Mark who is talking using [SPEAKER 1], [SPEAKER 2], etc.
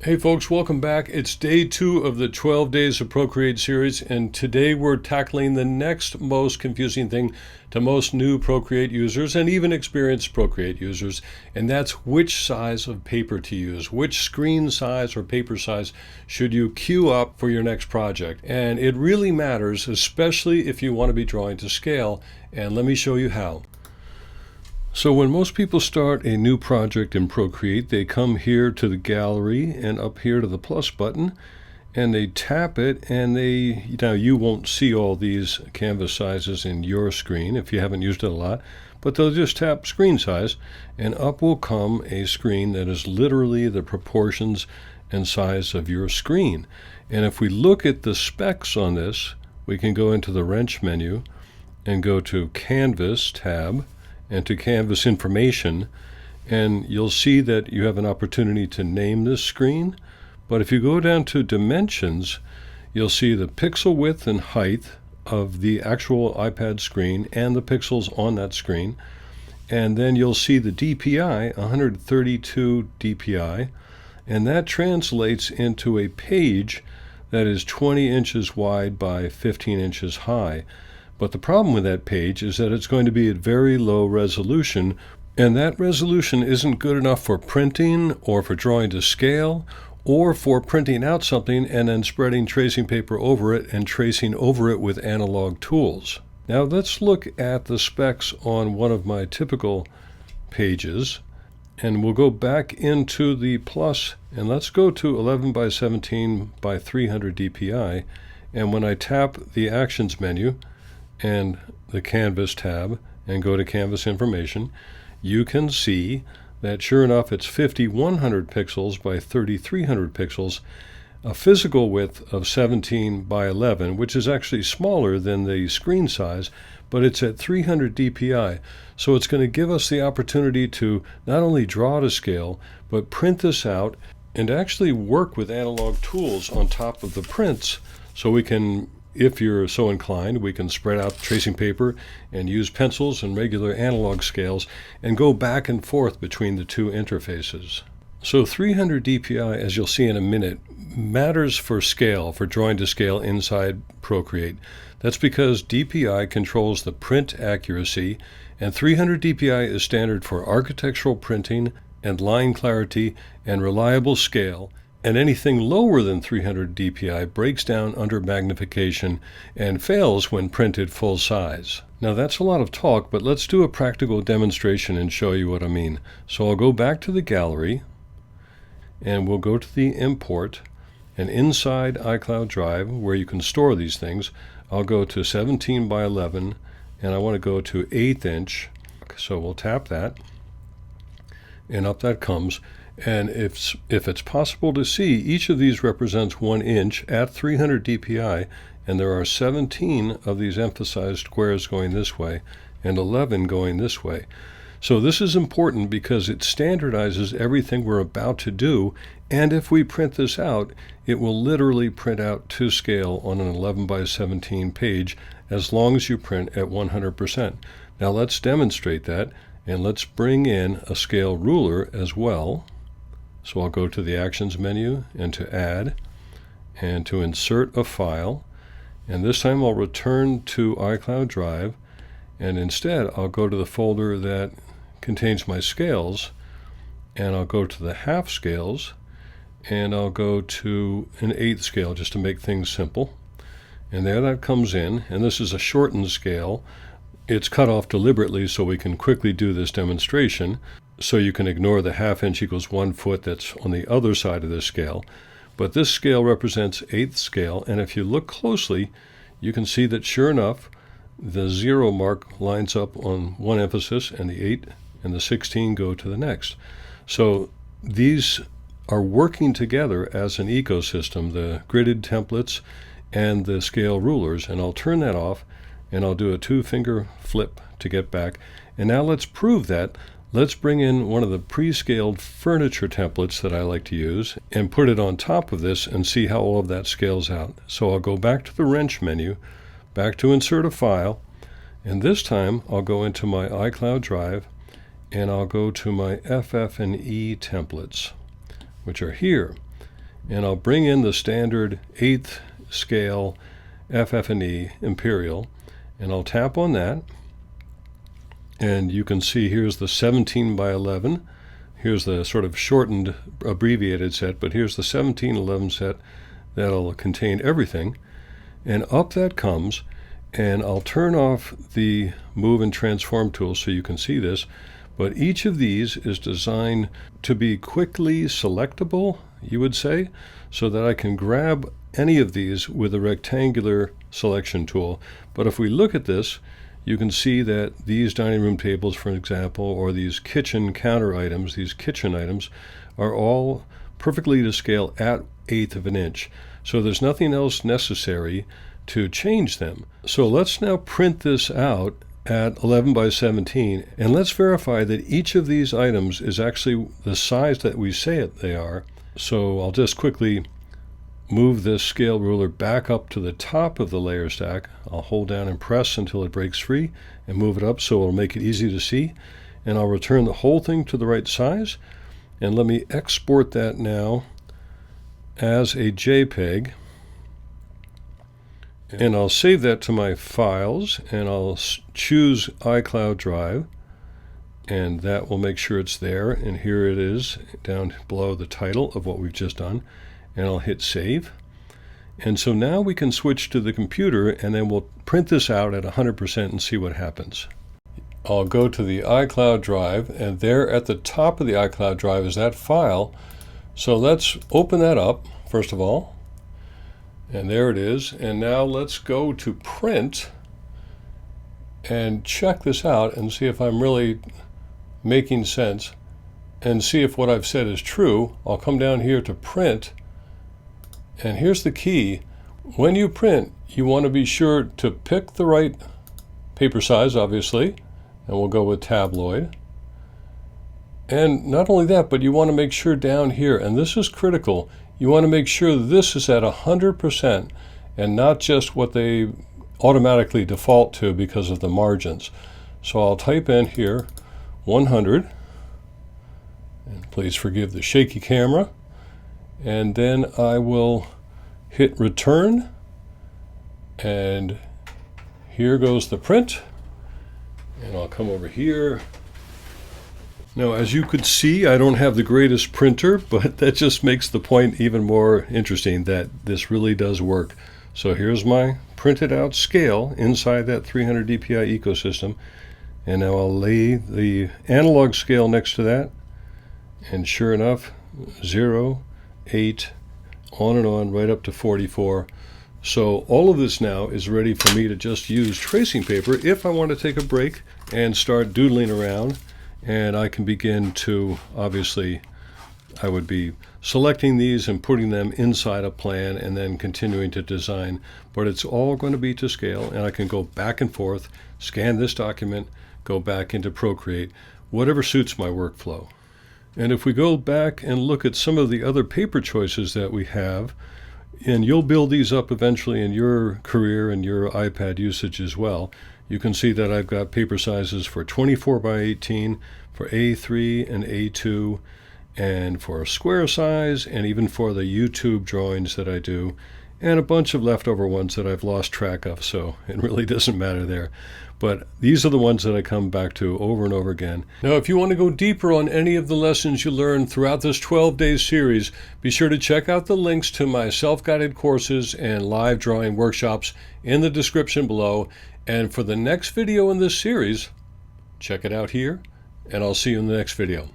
[SPEAKER 1] Hey folks, welcome back. It's day 2 of the 12 Days of Procreate series, and today we're tackling the next most confusing thing to most new Procreate users and even experienced Procreate users, and that's which size of paper to use. Which screen size or paper size should you queue up for your next project? And it really matters, especially if you want to be drawing to scale, and let me show you how. So when most people start a new project in Procreate, they come here to the gallery and up here to the plus button, and they tap it, and now you won't see all these canvas sizes in your screen if you haven't used it a lot, but they'll just tap screen size, and up will come a screen that is literally the proportions and size of your screen. And if we look at the specs on this, we can go into the wrench menu and go to Canvas tab, and to canvas information, and you'll see that you have an opportunity to name this screen. But if you go down to dimensions, you'll see the pixel width and height of the actual iPad screen and the pixels on that screen, and then you'll see the DPI, 132 DPI, and that translates into a page that is 20 inches wide by 15 inches high. But the problem with that page is that it's going to be at very low resolution, and that resolution isn't good enough for printing or for drawing to scale or for printing out something and then spreading tracing paper over it and tracing over it with analog tools. Now let's look at the specs on one of my typical pages, and we'll go back into the plus, and let's go to 11 by 17 by 300 DPI, and when I tap the Actions menu and the Canvas tab and go to Canvas Information, you can see that sure enough it's 5100 pixels by 3300 pixels, a physical width of 17 by 11, which is actually smaller than the screen size, but it's at 300 DPI. So it's going to give us the opportunity to not only draw to scale, but print this out and actually work with analog tools on top of the prints, so we can, if you're so inclined, we can spread out tracing paper and use pencils and regular analog scales and go back and forth between the two interfaces. So 300 DPI, as you'll see in a minute, matters for scale, for drawing to scale inside Procreate. That's because DPI controls the print accuracy, and 300 DPI is standard for architectural printing and line clarity and reliable scale. And anything lower than 300 DPI breaks down under magnification and fails when printed full size. Now that's a lot of talk, but let's do a practical demonstration and show you what I mean. So I'll go back to the gallery, and we'll go to the import, and inside iCloud Drive, where you can store these things, I'll go to 17 by 11, and I want to go to 1/8 inch. So we'll tap that, and up that comes. And if it's possible to see, each of these represents 1 inch at 300 DPI, and there are 17 of these emphasized squares going this way and 11 going this way. So this is important because it standardizes everything we're about to do, and if we print this out, it will literally print out to scale on an 11 by 17 page as long as you print at 100%. Now let's demonstrate that, and let's bring in a scale ruler as well. So I'll go to the Actions menu and to Add and to Insert a File, and this time I'll return to iCloud Drive, and instead I'll go to the folder that contains my scales, and I'll go to the half scales, and I'll go to an 1/8 scale just to make things simple, and there that comes in, and this is a shortened scale. It's cut off deliberately so we can quickly do this demonstration. So you can ignore the 1/2 inch equals 1 foot that's on the other side of this scale. But this scale represents 1/8 scale, and if you look closely, you can see that sure enough, the 0 mark lines up on one emphasis, and the 8 and the 16 go to the next. So these are working together as an ecosystem, the gridded templates and the scale rulers, and I'll turn that off, and I'll do a 2-finger flip to get back. And now let's prove that. Let's bring in one of the pre-scaled furniture templates that I like to use and put it on top of this and see how all of that scales out. So I'll go back to the wrench menu, back to Insert a File, and this time I'll go into my iCloud Drive and I'll go to my FF&E templates, which are here. and I'll bring in the standard 8th scale FF&E Imperial, and I'll tap on that, and you can see here's the 17 by 11. Here's the sort of shortened, abbreviated set, but here's the 1711 set that'll contain everything. And up that comes, and I'll turn off the Move and Transform tool so you can see this, but each of these is designed to be quickly selectable, you would say, so that I can grab any of these with a rectangular selection tool. But if we look at this, you can see that these dining room tables, for example, or these kitchen counter items, these kitchen items, are all perfectly to scale at 1/8 of an inch. So there's nothing else necessary to change them. So let's now print this out at 11 by 17, and let's verify that each of these items is actually the size that we say they are. So I'll just quickly move this scale ruler back up to the top of the layer stack. I'll hold down and press until it breaks free and move it up so it'll make it easy to see. And I'll return the whole thing to the right size. And let me export that now as a JPEG. And I'll save that to my files, and I'll choose iCloud Drive, and that will make sure it's there. And here it is down below the title of what we've just done. And I'll hit save. And so now we can switch to the computer, and then we'll print this out at 100% and see what happens. I'll go to the iCloud Drive, and there at the top of the iCloud Drive is that file. So let's open that up first of all. And there it is. And now let's go to print and check this out and see if I'm really making sense and see if what I've said is true. I'll come down here to print. And here's the key. When you print, you want to be sure to pick the right paper size, obviously, and we'll go with tabloid. And not only that, but you want to make sure down here, and this is critical, you want to make sure this is at 100% and not just what they automatically default to because of the margins. So I'll type in here 100, and please forgive the shaky camera. And then I will hit return, and here goes the print. And I'll come over here. Now, as you could see, I don't have the greatest printer, but that just makes the point even more interesting that this really does work. So here's my printed out scale inside that 300 DPI ecosystem. And now I'll lay the analog scale next to that. And sure enough, 0, 8, on and on, right up to 44. So all of this now is ready for me to just use tracing paper if I want to take a break and start doodling around. And I can begin to, obviously, I would be selecting these and putting them inside a plan and then continuing to design. But it's all going to be to scale, and I can go back and forth, scan this document, go back into Procreate, whatever suits my workflow. And if we go back and look at some of the other paper choices that we have, and you'll build these up eventually in your career and your iPad usage as well, you can see that I've got paper sizes for 24 by 18, for A3 and A2, and for square size, and even for the YouTube drawings that I do, and a bunch of leftover ones that I've lost track of, so it really doesn't matter there. But these are the ones that I come back to over and over again. Now, if you want to go deeper on any of the lessons you learned throughout this 12-day series, be sure to check out the links to my self-guided courses and live drawing workshops in the description below. And for the next video in this series, check it out here, and I'll see you in the next video.